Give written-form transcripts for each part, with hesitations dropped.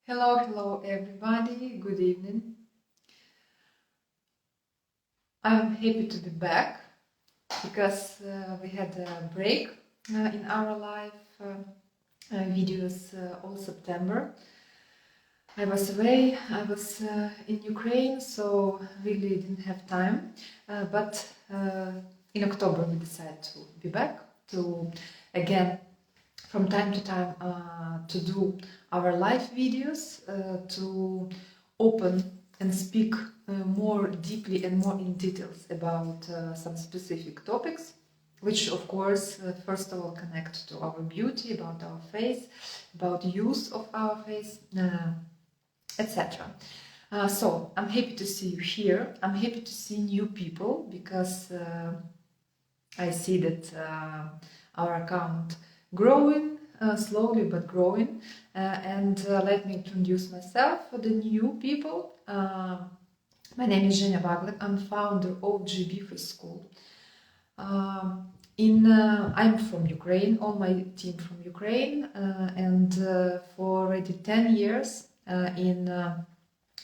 Hello everybody, good evening. I'm happy to be back because we had a break in our live videos all September. I was away, I was in Ukraine, so really didn't have time, but in October we decided to be back, to again from time to time to do our live videos, to open and speak more deeply and more in details about some specific topics, which of course first of all connect to our beauty, about our face, about use of our face, etc. So I'm happy to see you here. I'm happy to see new people because I see that our account growing, slowly but growing. And let me introduce myself for the new people. My name is Jenya Baglyk. I'm founder of GB Face School. I'm from Ukraine, all my team from Ukraine, and for already 10 years in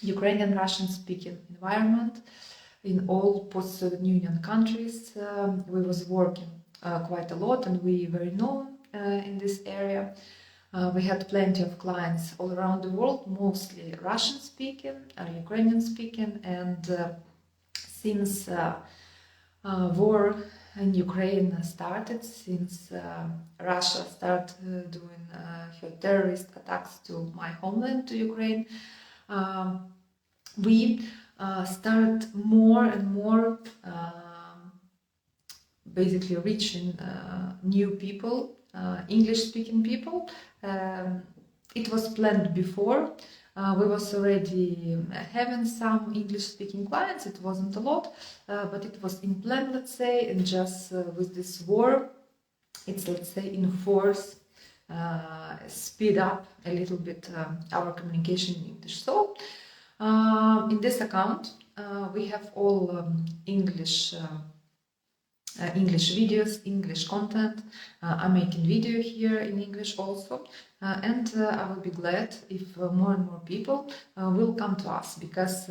Ukrainian Russian-speaking environment in all post-Soviet Union countries. We was working quite a lot, and we very known in this area. We had plenty of clients all around the world, mostly Russian-speaking, Ukrainian-speaking, and since war in Ukraine started, since Russia started doing her terrorist attacks to my homeland, to Ukraine, we start more and more basically reaching new people, English-speaking people. It was planned before. We was already having some English-speaking clients. It wasn't a lot, but it was in plan, let's say, and just with this war, it's, let's say, in force, speed up a little bit our communication in English. So in this account, we have all English videos, English content. I'm making video here in English also, and I will be glad if more and more people will come to us, because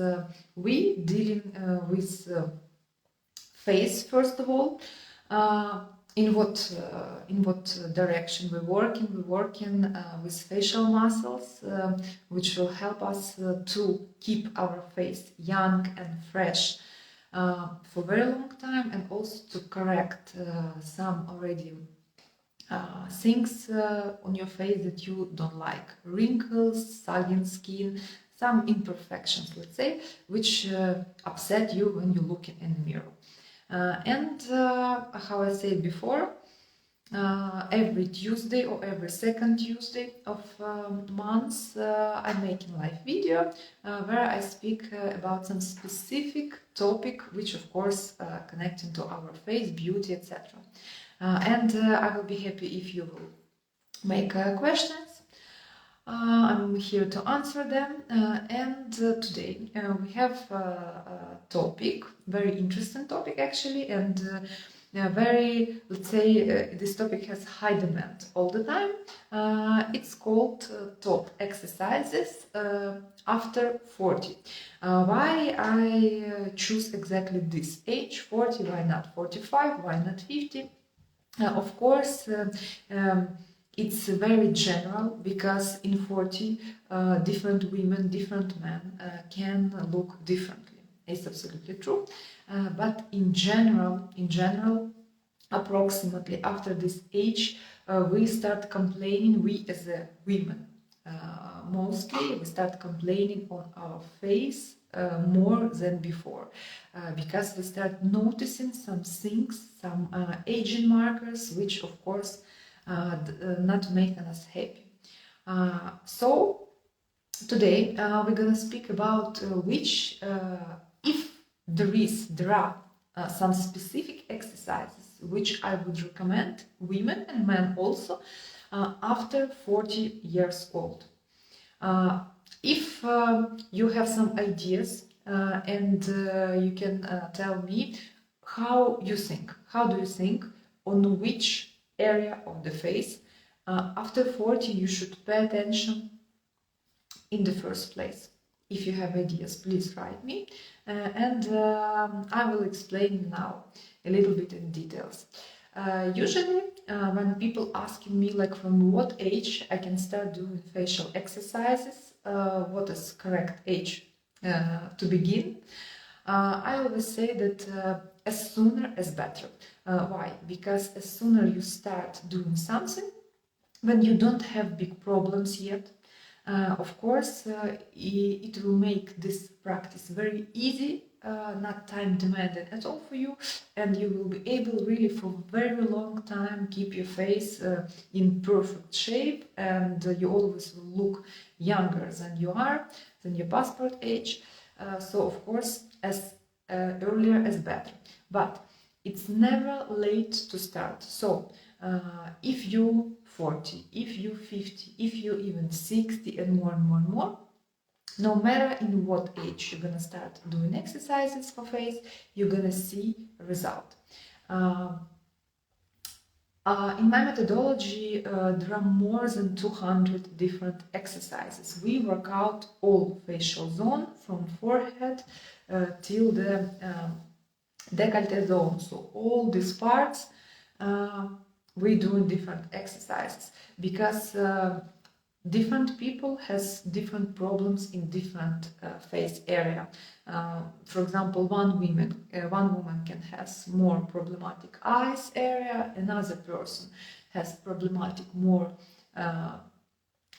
we dealing with face first of all. In what direction we're working? We're working with facial muscles, which will help us to keep our face young and fresh for a very long time, and also to correct some already things on your face that you don't like, wrinkles, sagging skin, some imperfections, let's say, which upset you when you look in the mirror. And how I said before, every Tuesday or every second Tuesday of months, I'm making live video where I speak about some specific topic, which of course connecting to our face, beauty, etc. And I will be happy if you will make questions. I'm here to answer them, and today we have a topic, very interesting topic actually, and very, let's say, this topic has high demand all the time. It's called top exercises after 40. Why I choose exactly this age, 40, why not 45, why not 50? Of course, it's very general, because in 40 different women, different men can look differently. It's absolutely true. But in general, approximately after this age, we start complaining, we as a women, mostly we start complaining on our face more than before, because we start noticing some things, some aging markers, which of course not making us happy. So today we're gonna speak about which, if there are some specific exercises which I would recommend women and men also after 40 years old. If you have some ideas and you can tell me how do you think on which area of the face after 40 you should pay attention in the first place? If you have ideas, please write me, and I will explain now a little bit in details. Usually, when people asking me like from what age I can start doing facial exercises, what is correct age to begin, I always say that as sooner as better. Why? Because as sooner you start doing something, when you don't have big problems yet, of course, it will make this practice very easy, not time demanding at all for you, and you will be able really for a very long time keep your face in perfect shape, and you always will look younger than you are, than your passport age. So of course, as earlier as better. But it's never late to start. So if you 40, if you 50, if you even 60 and more and more and more, no matter in what age you're gonna start doing exercises for face, you're gonna see a result. In my methodology, there are more than 200 different exercises. We work out all facial zone from forehead till the décolleté zone. So all these parts we do in different exercises because different people has different problems in different face area. For example, one woman can has more problematic eyes area, another person has problematic more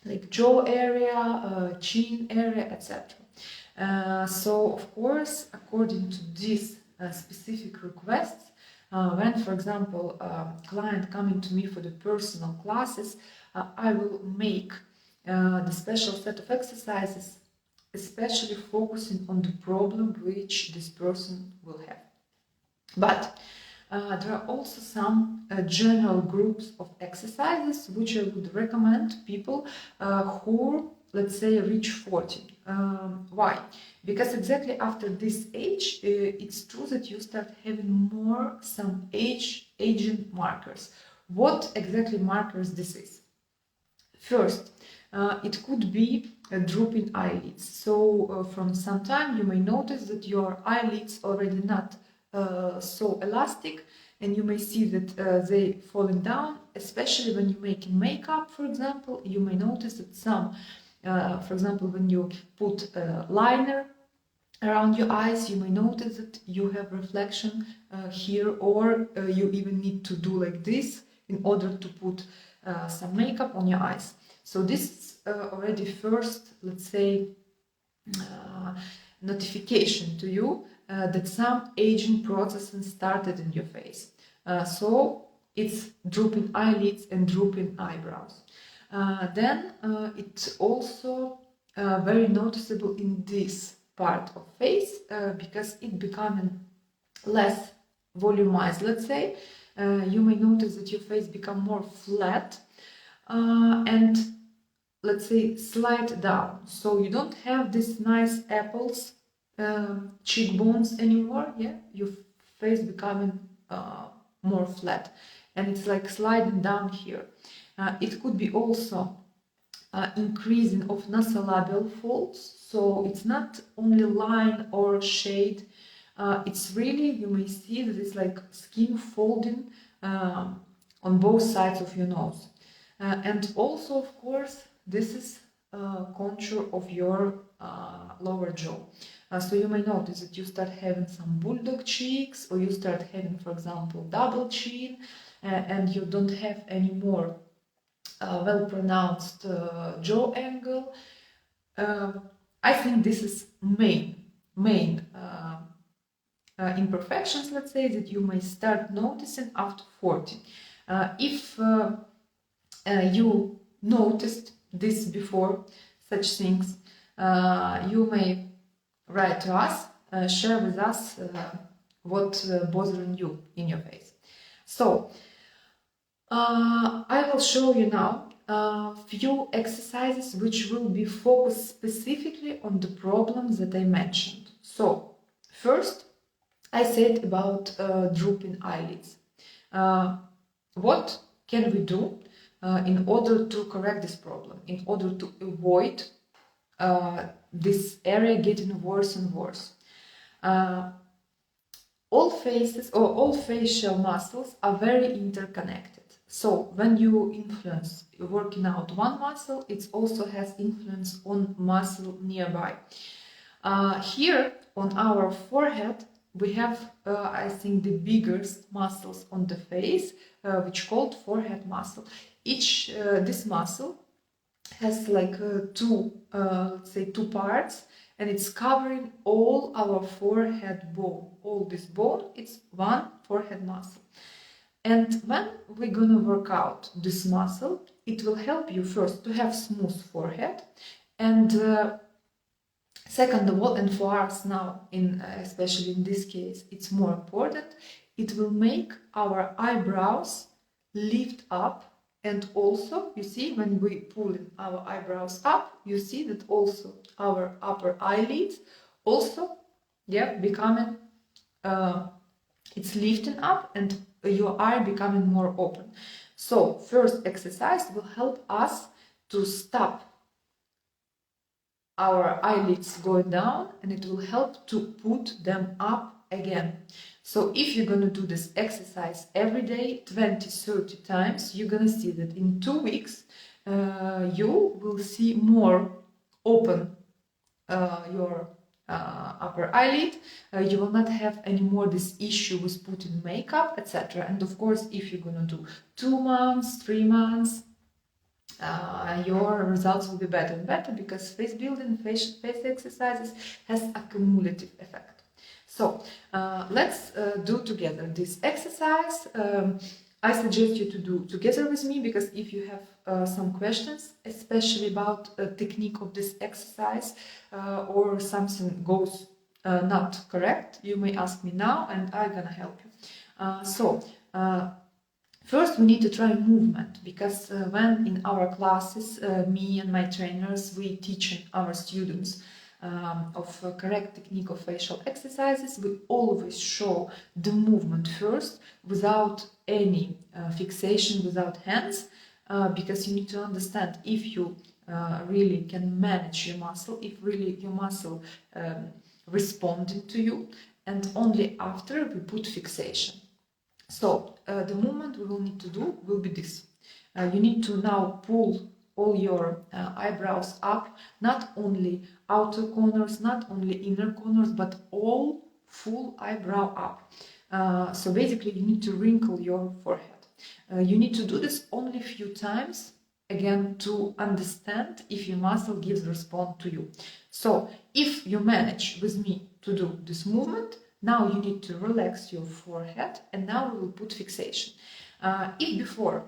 like jaw area, chin area, etc. So of course, according to these specific requests, when, for example, client coming to me for the personal classes, I will make the special set of exercises, especially focusing on the problem which this person will have. But there are also some general groups of exercises which I would recommend people who, let's say, reach 40. Why? Because exactly after this age, it's true that you start having more some aging markers. What exactly markers this is? First, it could be drooping eyelids. So from some time you may notice that your eyelids already not so elastic, and you may see that they falling down, especially when you're making makeup, for example. You may notice that some, for example, when you put liner around your eyes, you may notice that you have reflection here, or you even need to do like this in order to put some makeup on your eyes. So this is already first, let's say, notification to you that some aging process started in your face. So it's drooping eyelids and drooping eyebrows. Then it's also very noticeable in this part of face because it becoming less volumized, let's say. You may notice that your face become more flat and, let's say, slide down. So you don't have this nice apples, cheekbones anymore. Yeah, your face becoming more flat, and it's like sliding down here. It could be also increasing of nasolabial folds. So it's not only line or shade. It's really, you may see that it's like skin folding on both sides of your nose. And also, of course, this is contour of your lower jaw. So you may notice that you start having some bulldog cheeks, or you start having, for example, double chin, and you don't have any more well-pronounced jaw angle. I think this is main imperfections, let's say, that you may start noticing after 40. If you noticed this before, such things, you may write to us, share with us what bothering you in your face. So I will show you now a few exercises which will be focused specifically on the problems that I mentioned. So first, I said about drooping eyelids. What can we do in order to correct this problem, in order to avoid this area getting worse and worse. All faces or all facial muscles are very interconnected. So when you influence working out one muscle, it also has influence on muscle nearby. Here on our forehead, we have, I think, the biggest muscles on the face, which called forehead muscle. Each this muscle has like let's say two parts, and it's covering all our forehead bone. All this bone, it's one forehead muscle. And when we're gonna work out this muscle, it will help you first to have smooth forehead, and second of all, and for us now, especially in this case, it's more important, it will make our eyebrows lift up. And also, you see, when we pull our eyebrows up, you see that also our upper eyelids also, becoming, it's lifting up, and your eye becoming more open. So first exercise will help us to stop our eyelids going down, and it will help to put them up again. So if you're going to do this exercise every day, 20-30 times, you're going to see that in 2 weeks you will see more open your upper eyelid. You will not have anymore this issue with putting makeup, etc. And of course, if you're going to do 2 months, 3 months, your results will be better and better, because face building, face exercises has a cumulative effect. So let's do together this exercise. I suggest you to do together with me, because if you have some questions, especially about the technique of this exercise, or something goes not correct, you may ask me now and I'm gonna help you. First, we need to try movement, because when in our classes, me and my trainers, we teach our students of correct technique of facial exercises, we always show the movement first, without any fixation, without hands, because you need to understand if you really can manage your muscle, if really your muscle responding to you, and only after we put fixation. So the movement we will need to do will be this. You need to now pull all your eyebrows up, not only outer corners, not only inner corners, but all full eyebrow up. So basically you need to wrinkle your forehead. You need to do this only a few times, again, to understand if your muscle gives response to you. So if you manage with me to do this movement, now you need to relax your forehead, and now we will put fixation. If before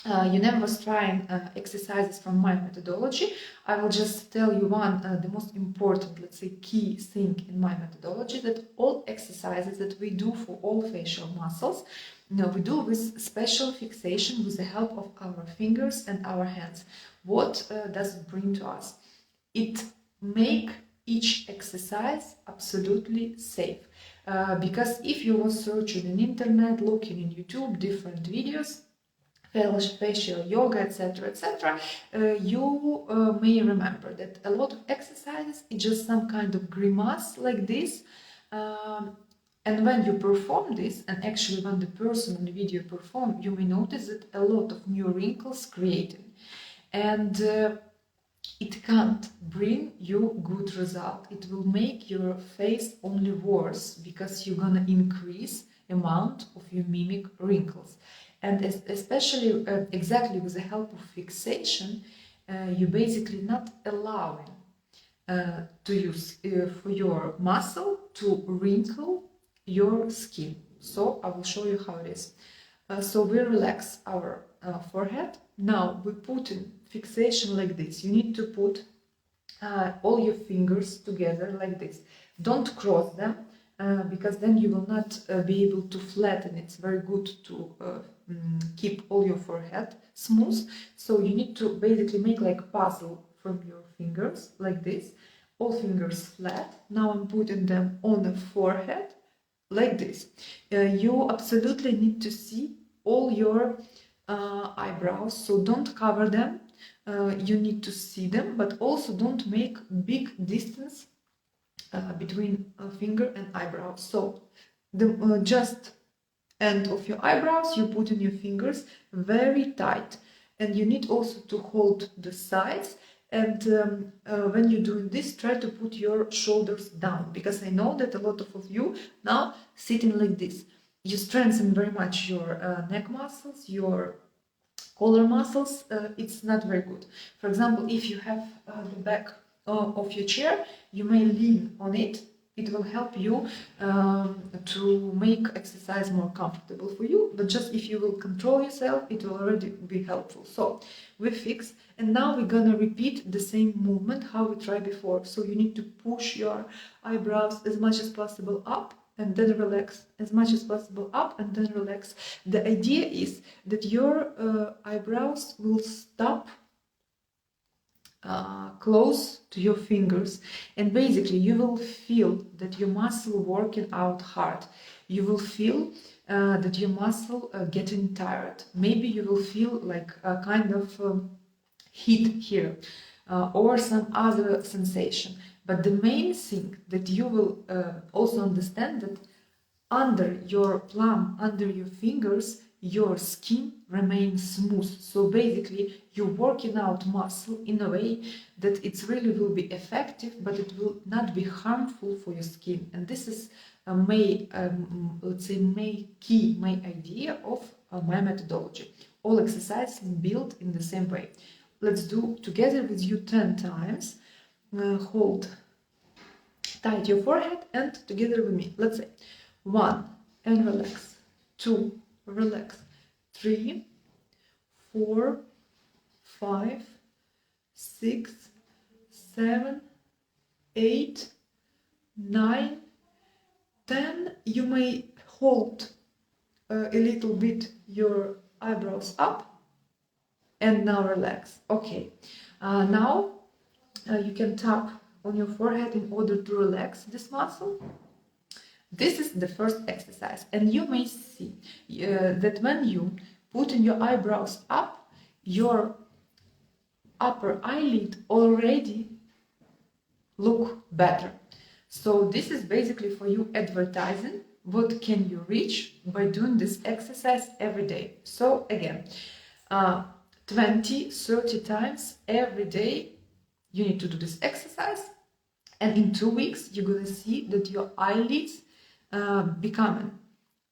you never was trying exercises from my methodology, I will just tell you the most important, let's say, key thing in my methodology, that all exercises that we do for all facial muscles, we do with special fixation with the help of our fingers and our hands. What does it bring to us? It makes each exercise absolutely safe. Because if you were searching on internet, looking in YouTube, different videos, facial yoga, etc., you may remember that a lot of exercises is just some kind of grimace like this. And when you perform this, and actually when the person in the video perform, you may notice that a lot of new wrinkles created. And it can't bring you good result. It will make your face only worse, because you're gonna increase amount of your mimic wrinkles. And especially exactly with the help of fixation, you basically not allowing to use for your muscle to wrinkle your skin. So I will show you how it is. So we relax our forehead. Now we put in fixation like this. You need to put all your fingers together like this. Don't cross them, because then you will not be able to flatten. It's very good to keep all your forehead smooth. So you need to basically make like a puzzle from your fingers like this. All fingers flat. Now I'm putting them on the forehead like this. You absolutely need to see all your eyebrows, so don't cover them. you need to see them, but also don't make big distance between finger and eyebrow. So the just end of your eyebrows you put in your fingers very tight, and you need also to hold the sides. And when you're doing this, try to put your shoulders down, because I know that a lot of you now sitting like this, you strengthen very much your neck muscles, your collar muscles. It's not very good. For example, if you have the back of your chair, you may lean on it. It will help you to make exercise more comfortable for you, but just if you will control yourself, it will already be helpful. So we fix, and now we're gonna repeat the same movement how we tried before. So you need to push your eyebrows as much as possible up, and then relax as much as possible up, and then relax. The idea is that your eyebrows will stop close to your fingers, and basically you will feel that your muscle working out hard. You will feel that your muscle getting tired. Maybe you will feel like a kind of heat here or some other sensation. But the main thing that you will also understand that under your palm, under your fingers, your skin remains smooth. So basically you're working out muscle in a way that it really will be effective, but it will not be harmful for your skin. And this is a main idea of my methodology. All exercises built in the same way. Let's do together with you 10 times. Hold tight your forehead and together with me. Let's say 1 and relax, 2, relax, 3, 4, 5, 6, 7, 8, 9, 10. You may hold a little bit your eyebrows up, and now relax. Okay, now you can tap on your forehead in order to relax this muscle. This is the first exercise, and you may see that when you put in your eyebrows up, your upper eyelid already look better. So this is basically for you advertising what can you reach by doing this exercise every day. So again, 20-30 times every day you need to do this exercise, and in 2 weeks you're gonna see that your eyelids becoming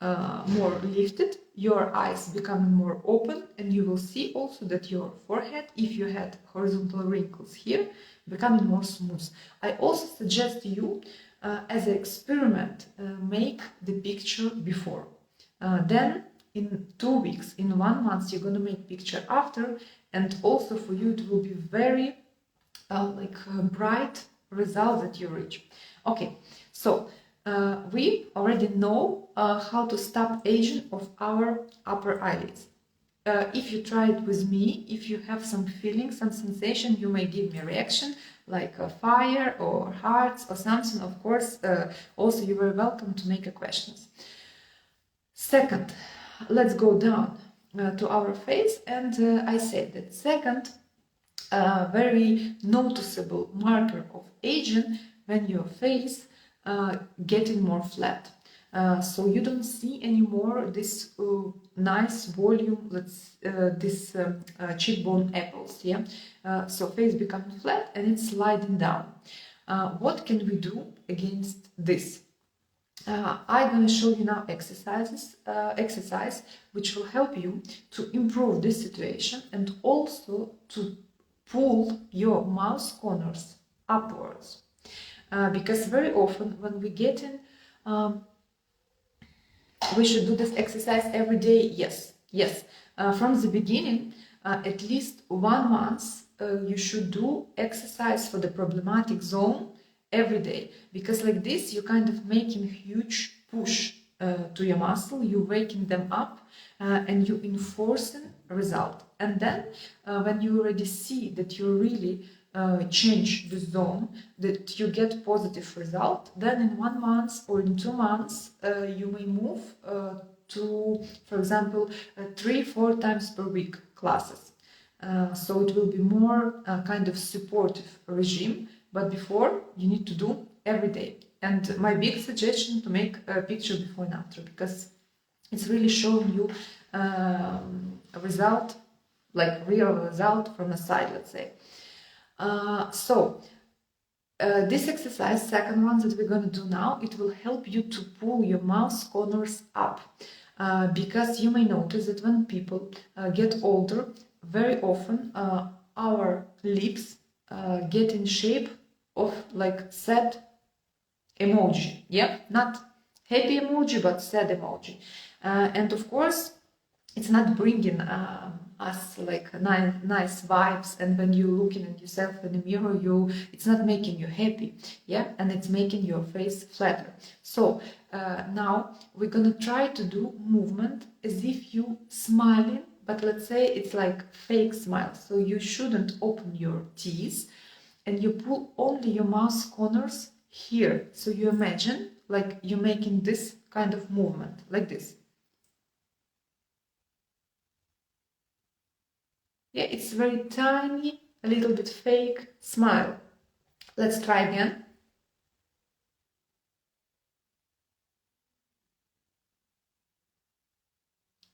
more lifted, your eyes becoming more open, and you will see also that your forehead, if you had horizontal wrinkles here, becoming more smooth. I also suggest you, as an experiment, make the picture before. Then in 2 weeks, in 1 month, you're going to make picture after, and also for you it will be very bright result that you reach. Okay, so we already know how to stop aging of our upper eyelids. If you try it with me, if you have some feeling, some sensation, you may give me a reaction like a fire or hearts or something. Of course, also you're very welcome to make a questions. Second, let's go down to our face, and I said that second very noticeable marker of aging when your face getting more flat. So you don't see anymore this nice volume, this cheekbone apples, yeah. So face becoming flat and it's sliding down. What can we do against this? I'm going to show you now exercise which will help you to improve this situation and also to pull your mouth corners upwards. Because very often when we get in, we should do this exercise every day. Yes. From the beginning, at least 1 month, you should do exercise for the problematic zone every day, because like this you're kind of making a huge push to your muscle, you're waking them up, and you're enforcing a result. And then when you already see that you really change the zone, that you get positive result, then in 1 month or in 2 months you may move to, for example, 3-4 times per week classes. So it will be more kind of supportive regime, but before you need to do every day. And my big suggestion to make a picture before and after, because it's really showing you a result, like real result from the side, let's say. This exercise, second one that we're going to do now, it will help you to pull your mouth corners up, because you may notice that when people get older, very often our lips get in shape of like sad emoji, yeah, not happy emoji but sad emoji, and of course it's not bringing us like nice vibes, and when you're looking at yourself in the mirror, it's not making you happy, yeah, and it's making your face flatter. So now we're gonna try to do movement as if you smiling, but let's say it's like fake smile, so you shouldn't open your teeth and you pull only your mouth corners here. So you imagine like you're making this kind of movement like this. Yeah, it's very tiny, a little bit fake smile. Let's try again.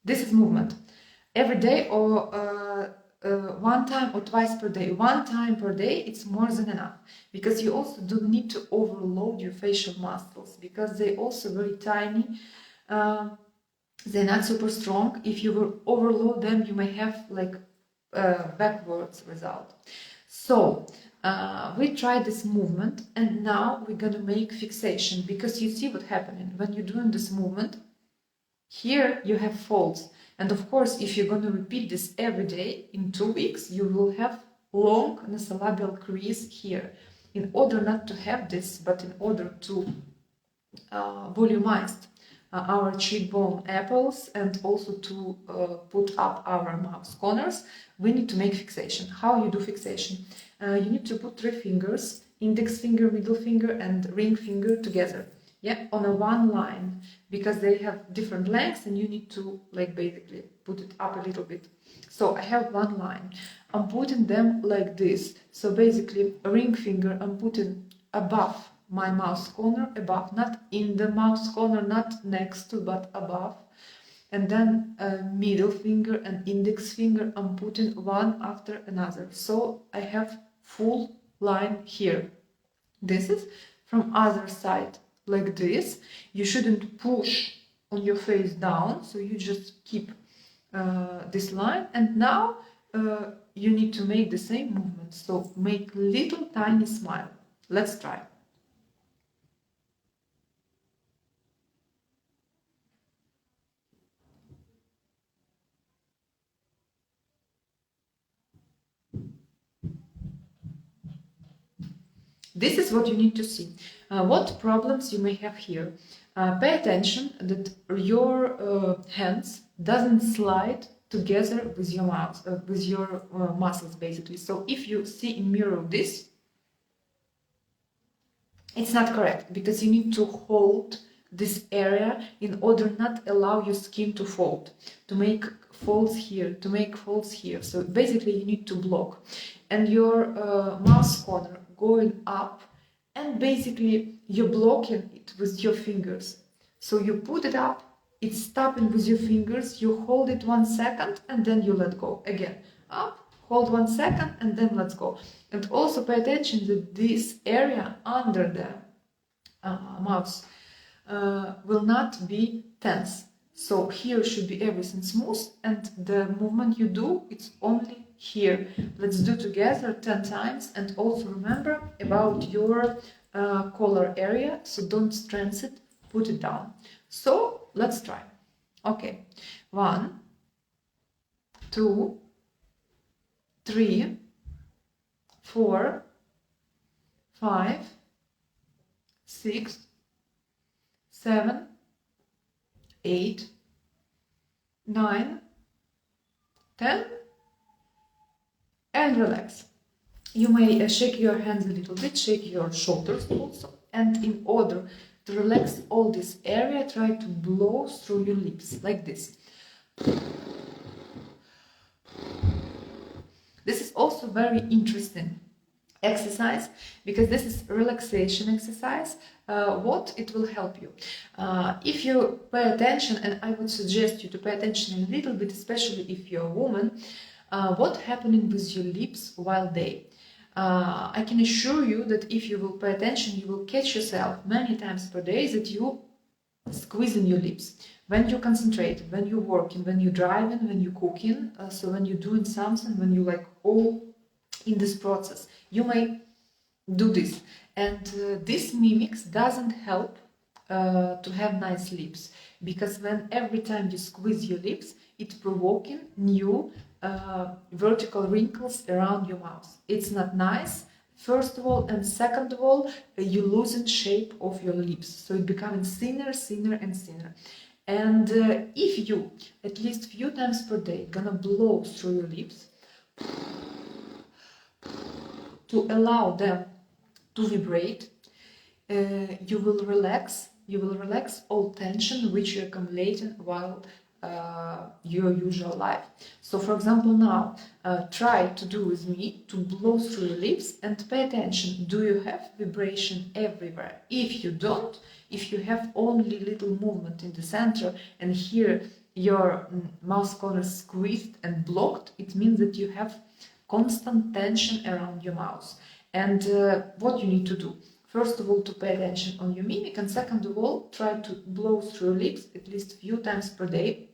This is movement. Every day or one time or twice per day. One time per day, it's more than enough. Because you also don't need to overload your facial muscles, because they're also very tiny. They're not super strong. If you will overload them, you may have like backwards result. So we try this movement, and now we're gonna make fixation, because you see what's happening when you're doing this movement. Here you have folds, and of course if you're gonna repeat this every day, in 2 weeks you will have long nasolabial crease here. In order not to have this, but in order to volumize our cheekbone apples and also to put up our mouth corners, we need to make fixation. How you do fixation? You need to put 3 fingers, index finger, middle finger and ring finger together, yeah, on a one line, because they have different lengths and you need to like basically put it up a little bit. So I have one line, I'm putting them like this. So basically a ring finger I'm putting above my mouth corner, above, not in the mouth corner, not next to, but above. And then a middle finger and index finger I'm putting one after another. So I have full line here. This is from other side like this. You shouldn't push on your face down, so you just keep this line. And now you need to make the same movement. So make little tiny smile. Let's try. This is what you need to see. What problems you may have here. Pay attention that your hands doesn't slide together with your mouth, with your muscles basically. So if you see in mirror this, it's not correct, because you need to hold this area in order not allow your skin to fold, to make folds here, to make folds here. So basically you need to block, and your mouth corner going up, and basically you're blocking it with your fingers. So you put it up, it's stopping with your fingers, you hold it 1 second and then you let go. Again, up, hold 1 second and then let's go. And also pay attention that this area under the mouth will not be tense. So here should be everything smooth, and the movement you do, it's only here. Let's do together 10 times, and also remember about your collar area, so don't strengthen it, put it down. So let's try. Okay, 1, 2, 3, 4, 5, 6, 7, 8, 9, 10, and relax. You may shake your hands a little bit, shake your shoulders also, and in order to relax all this area, try to blow through your lips like this. also very interesting exercise because this is relaxation exercise. What it will help you if you pay attention, and I would suggest you to pay attention a little bit, especially if you're a woman, what's happening with your lips while they I can assure you that if you will pay attention, you will catch yourself many times per day that you squeezing your lips when you concentrate, when you're working, when you're driving, when you're cooking, so when you're doing something, when you like all in this process, you may do this. And this mimics doesn't help to have nice lips, because when every time you squeeze your lips, it's provoking new vertical wrinkles around your mouth. It's not nice, first of all, and second of all, you losing shape of your lips, so it becoming thinner, thinner and thinner. And if you at least few times per day gonna blow through your lips to allow them to vibrate, you will relax all tension which you're accumulating while your usual life. So for example, now try to do with me to blow through your lips and pay attention, do you have vibration everywhere? If you don't, if you have only little movement in the center and here your mouth corners squeezed and blocked, it means that you have constant tension around your mouth. And what you need to do, first of all, to pay attention on your mimic, and second of all, try to blow through your lips at least a few times per day.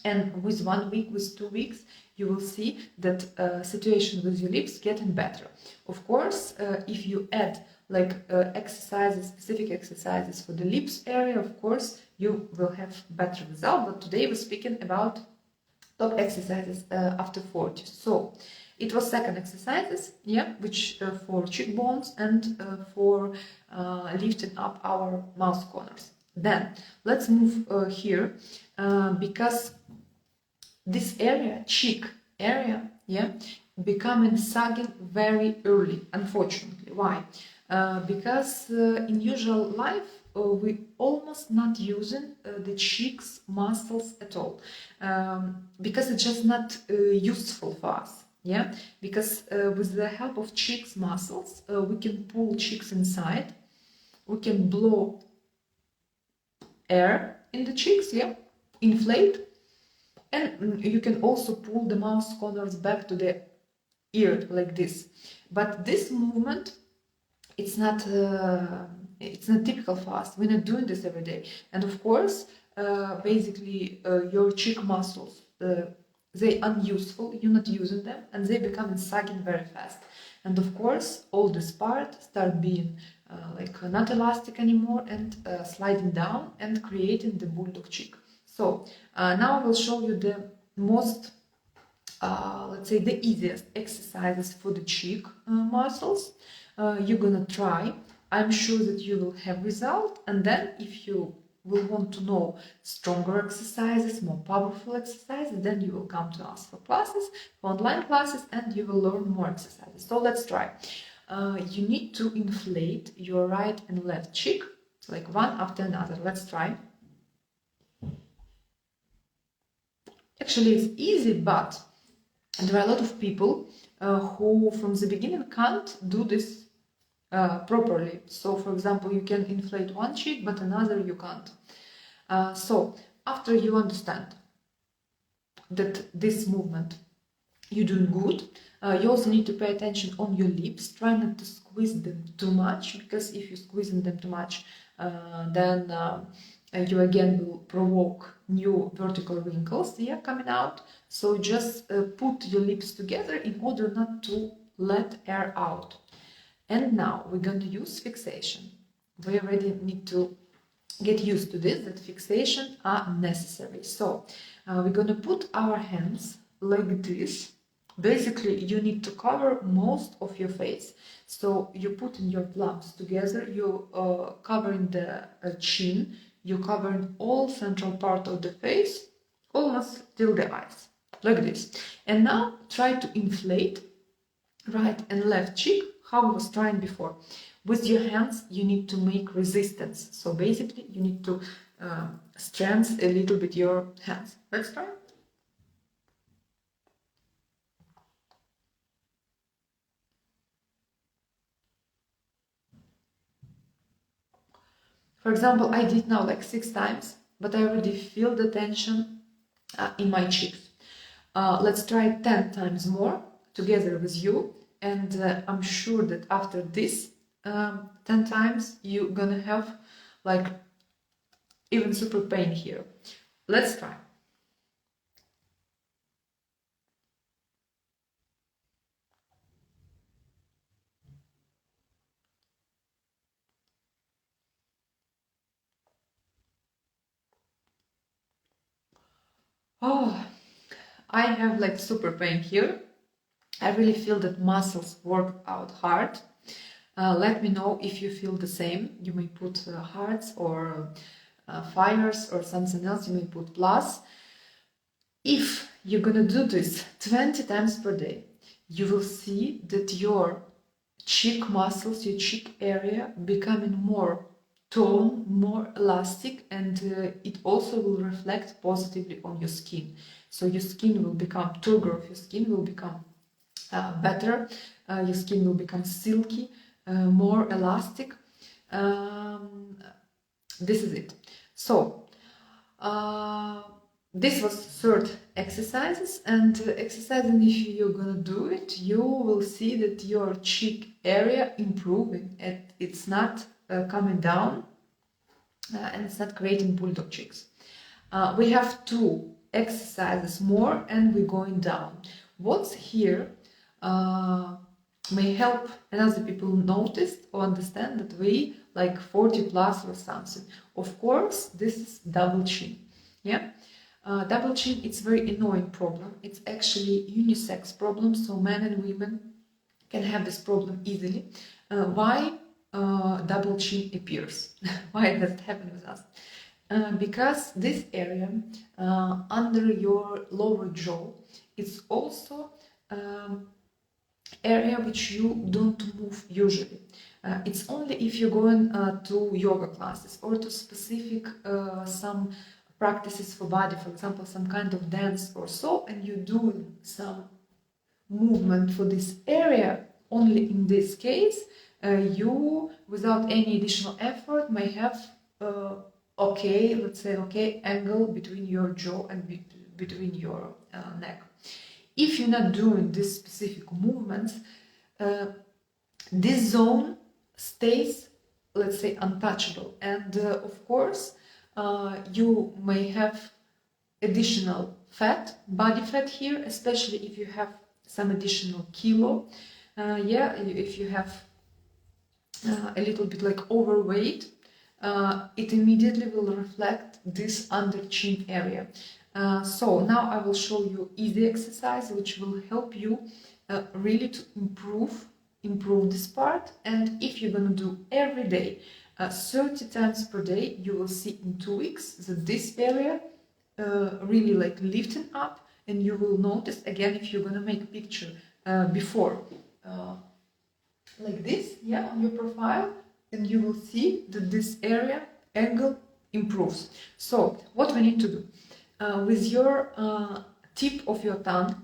And with 1 week, with 2 weeks, you will see that situation with your lips getting better. Of course, if you add like exercises, specific exercises for the lips area, of course, you will have better result. But today we're speaking about top exercises after 40. So it was second exercises, yeah, which for cheekbones and for lifting up our mouth corners. Then let's move here because this area, cheek area, yeah, becoming sagging very early, unfortunately. Why? Because in usual life we almost not using the cheeks muscles at all, because it's just not useful for us. Yeah, because with the help of cheeks muscles, we can pull cheeks inside, we can blow air in the cheeks, yeah, inflate, and you can also pull the mouth corners back to the ear like this. But this movement, it's not typical for us. We're not doing this every day. And of course, basically, your cheek muscles, they unuseful. You're not using them, and they become sagging very fast. And of course, all this part start being like not elastic anymore and sliding down and creating the bulldog cheek. So now I will show you the most, let's say, the easiest exercises for the cheek muscles. You're gonna try. I'm sure that you will have result, and then if you will want to know stronger exercises, more powerful exercises, then you will come to us for classes, for online classes, and you will learn more exercises. So let's try. You need to inflate your right and left cheek, like one after another. Let's try. Actually, it's easy, but there are a lot of people who from the beginning can't do this properly. So, for example, you can inflate one cheek, but another you can't. So, after you understand that this movement you're doing good, you also need to pay attention on your lips. Try not to squeeze them too much, because if you're squeezing them too much, then you again will provoke new vertical wrinkles, yeah, coming out. So just put your lips together in order not to let air out. And now we're going to use fixation. We already need to get used to this, that fixation are necessary. So we're going to put our hands like this. Basically, you need to cover most of your face. So you're putting your palms together, you're covering the chin, you're covering all central part of the face, almost till the eyes, like this. And now try to inflate right and left cheek, how I was trying before. With your hands, you need to make resistance. So basically, you need to strengthen a little bit your hands. Let's try. For example, I did now like 6 times, but I already feel the tension in my cheeks. Let's try 10 times more together with you, and I'm sure that after this 10 times you're gonna have like even super pain here. Let's try. Oh, I have like super pain here. I really feel that muscles work out hard. Let me know if you feel the same. You may put hearts or fires or something else. You may put plus. If you're gonna do this 20 times per day, you will see that your cheek muscles, your cheek area becoming more tone, more elastic, and it also will reflect positively on your skin. So your skin will become, turgor of your skin will become better, your skin will become silky, more elastic. This is it. So this was third exercises, and exercising, if you're gonna do it, you will see that your cheek area improving, and it's not coming down, and it's not creating bulldog cheeks. We have 2 exercises more, and we're going down. What's here may help another people notice or understand that we like 40 plus or something. Of course, this is double chin. Yeah, double chin, it's very annoying problem. It's actually unisex problem, so men and women can have this problem easily. Why double chin appears? Why does it happen with us? Because this area under your lower jaw, it's also area which you don't move usually. It's only if you're going to yoga classes or to specific some practices for body, for example, some kind of dance or so, and you're doing some movement for this area. Only in this case, you, without any additional effort, may have okay, let's say okay, angle between your jaw and between your neck. If you're not doing these specific movements, this zone stays, let's say, untouchable. And of course, you may have additional fat, body fat here, especially if you have some additional kilo. Yeah, if you have a little bit like overweight, it immediately will reflect this under chin area. So now I will show you easy exercise which will help you really to improve this part. And if you're gonna do every day 30 times per day, you will see in 2 weeks that this area really like lifting up, and you will notice again if you're gonna make a picture before like this, yeah, on your profile, and you will see that this area angle improves. So what we need to do with your tip of your tongue,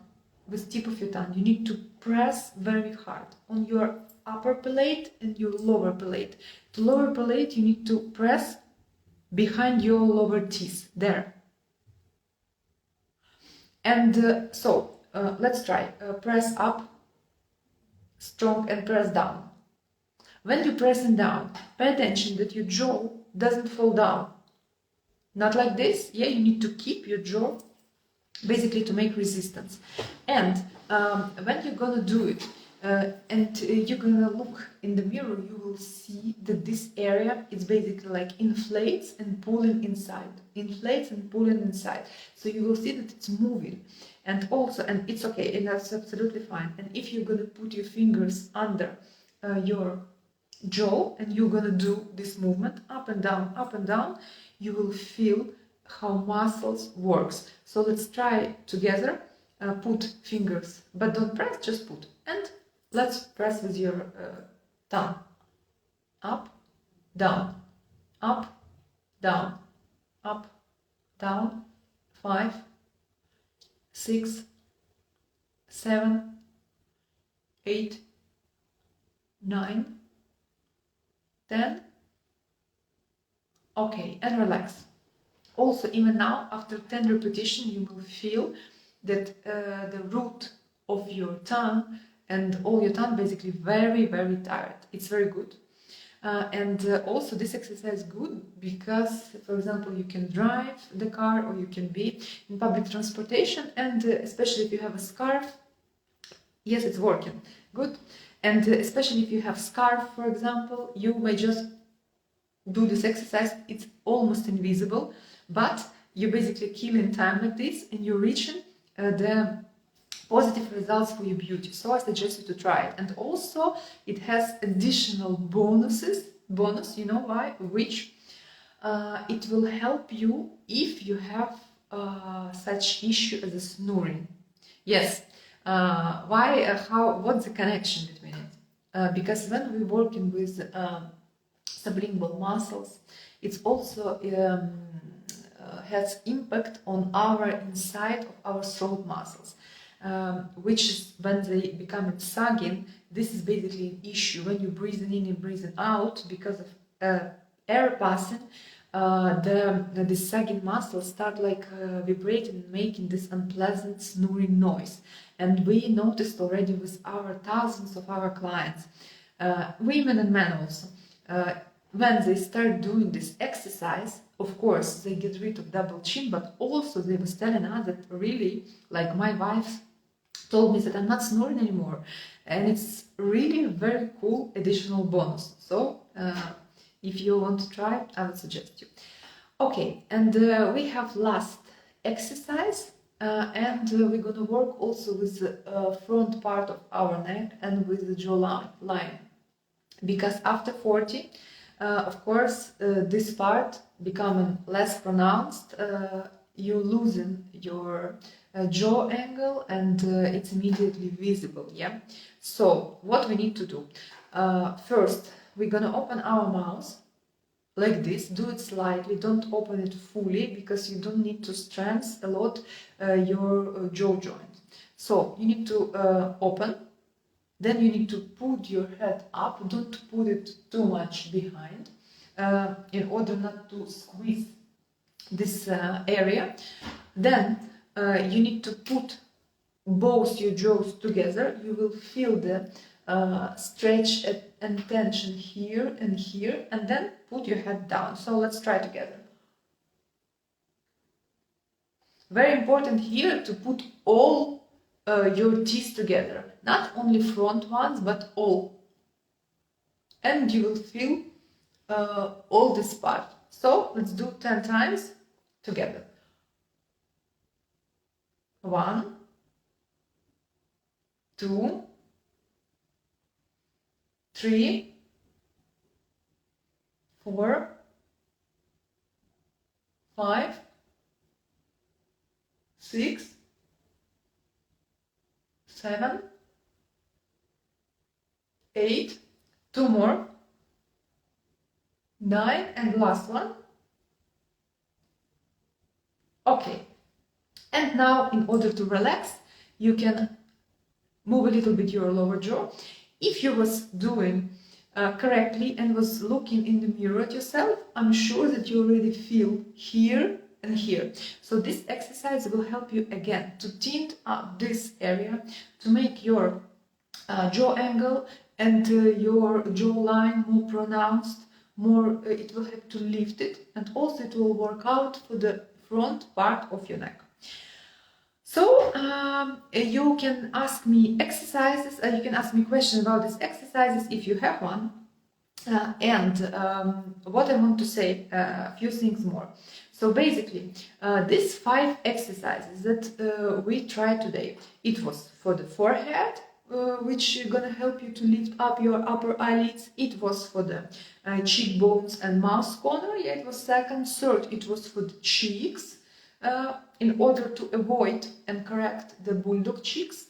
you need to press very hard on your upper palate and your lower palate. The lower palate, you need to press behind your lower teeth there. And so let's try. Press up strong and press down. When you're pressing down, pay attention that your jaw doesn't fall down. Not like this. Yeah, you need to keep your jaw basically to make resistance. And when you're gonna do it and you're gonna look in the mirror, you will see that this area is basically like inflates and pulling inside. Inflates and pulling inside. So you will see that it's moving. And also, and it's okay, and that's absolutely fine. And if you're gonna put your fingers under your jaw and you're gonna do this movement up and down, you will feel how muscles works. So let's try together. Put fingers, but don't press, just put. And let's press with your tongue. Up, down, up, down, up, down. 5, 6, 7, 8, 9, 10, Okay, and relax. Also, even now, after 10 repetitions, you will feel that the root of your tongue and all your tongue basically very, very tired. It's very good. Also this exercise is good because, for example, you can drive the car or you can be in public transportation, and especially if you have a scarf, yes, it's working, good. And especially if you have scarf, for example, you may just do this exercise. It's almost invisible, but you basically kill in time like this and you're reaching the positive results for your beauty. So I suggest you to try it. And also it has additional bonus, you know why, which it will help you if you have such issue as a snoring. Yes. What's the connection between it? Because when we're working with sublingual muscles, it's also has impact on our inside of our throat muscles, which is when they become sagging. This is basically an issue when you're breathing in and breathing out because of air passing. The sagging muscles start like vibrating and making this unpleasant snoring noise. And we noticed already with our thousands of our clients, women and men also, when they start doing this exercise, of course, they get rid of double chin, but also they was telling us that really, like my wife told me that I'm not snoring anymore. And it's really a very cool additional bonus. So if you want to try, I would suggest you. Okay, and we have last exercise, and we're gonna work also with the front part of our neck and with the jawline. Because after 40, of course, this part becoming less pronounced, you losing your jaw angle, and it's immediately visible. Yeah. So what we need to do? First, we're gonna open our mouth like this. Do it slightly. Don't open it fully because you don't need to strengthen a lot your jaw joint. So you need to open. Then you need to put your head up. Don't put it too much behind in order not to squeeze this area. Then you need to put both your jaws together. You will feel the stretch and tension here and here, and then put your head down. So let's try together. Very important here to put all your teeth together, not only front ones, but all. And you will feel all this part. So let's do 10 times together. 1, 2, 3, 4, 5, 6, 7, 8, 2 more, 9, and last one. Okay. And now, in order to relax, you can move a little bit your lower jaw. If you was doing correctly and was looking in the mirror at yourself, I'm sure that you already feel here and here. So this exercise will help you again to tint up this area, to make your jaw angle and your jawline more pronounced, more. It will help to lift it, and also it will work out for the front part of your neck. So you can ask me exercises, you can ask me questions about these exercises if you have one. What I want to say, a few things more. So basically, these 5 exercises that we tried today, it was for the forehead, which is gonna help you to lift up your upper eyelids. It was for the cheekbones and mouth corner. Yeah, it was second. Third, it was for the cheeks, in order to avoid and correct the bulldog cheeks.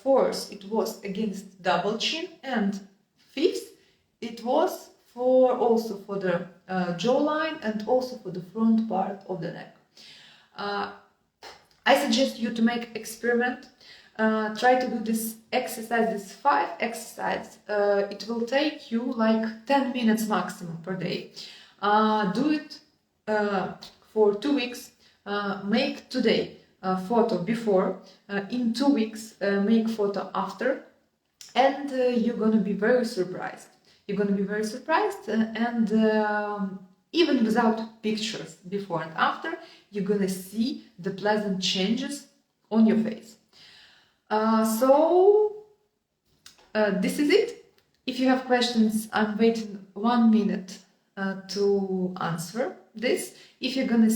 Fourth, it was against double chin, and fifth, it was also for the jawline and also for the front part of the neck. I suggest you to make experiment. Try to do this exercise, this 5 exercises. It will take you like 10 minutes maximum per day. Do it for 2 weeks. Make today a photo before, in 2 weeks make photo after, and you're gonna be very surprised. You're gonna be very surprised, and even without pictures before and after, you're gonna see the pleasant changes on your face. This is it. If you have questions, I'm waiting 1 minute to answer this. If you're gonna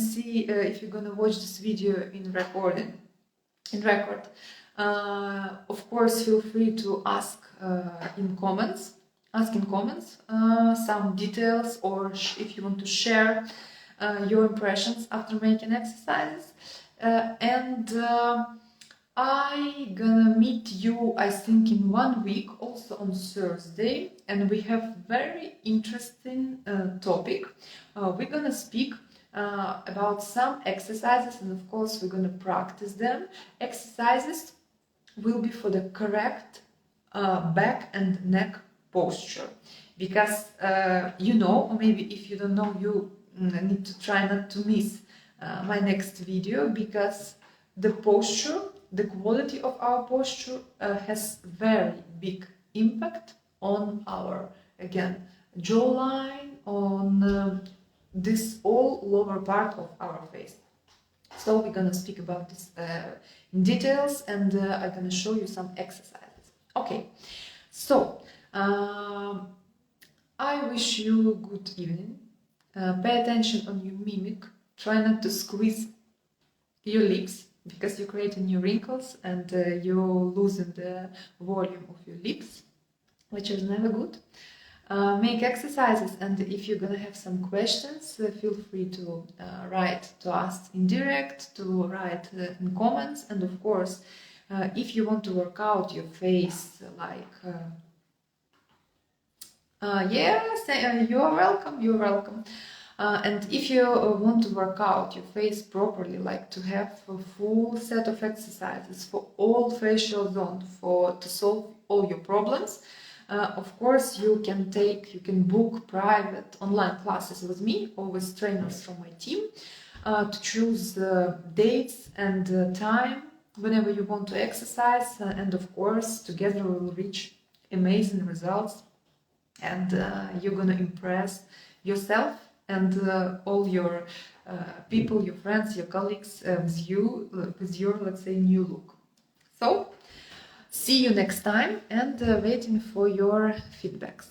watch this video in record, of course, feel free to ask in comments. Some details, or if you want to share your impressions after making exercises. I'm gonna meet you, I think, in 1 week, also on Thursday, and we have very interesting topic. We're gonna speak about some exercises, and of course we're gonna practice them. Exercises will be for the correct back and neck posture, because or maybe if you don't know, you need to try not to miss my next video, because the posture, the quality of our posture has very big impact on our, again, jawline, on this all lower part of our face. So we're gonna speak about this in details, and I'm gonna show you some exercises. Okay, so I wish you a good evening. Pay attention on your mimic. Try not to squeeze your lips, because you're creating new wrinkles and you're losing the volume of your lips, which is never good. Make exercises, and if you're gonna have some questions, feel free to write to us in direct, to write in comments, and of course, if you want to work out your face, like you're welcome. And if you want to work out your face properly, like to have a full set of exercises for all facial zones, to solve all your problems, of course you can book private online classes with me or with trainers from my team, to choose dates and time whenever you want to exercise, and of course together we will reach amazing results, and you're gonna impress yourself and all your people, your friends, your colleagues, with your, let's say, new look. So, see you next time, and waiting for your feedbacks.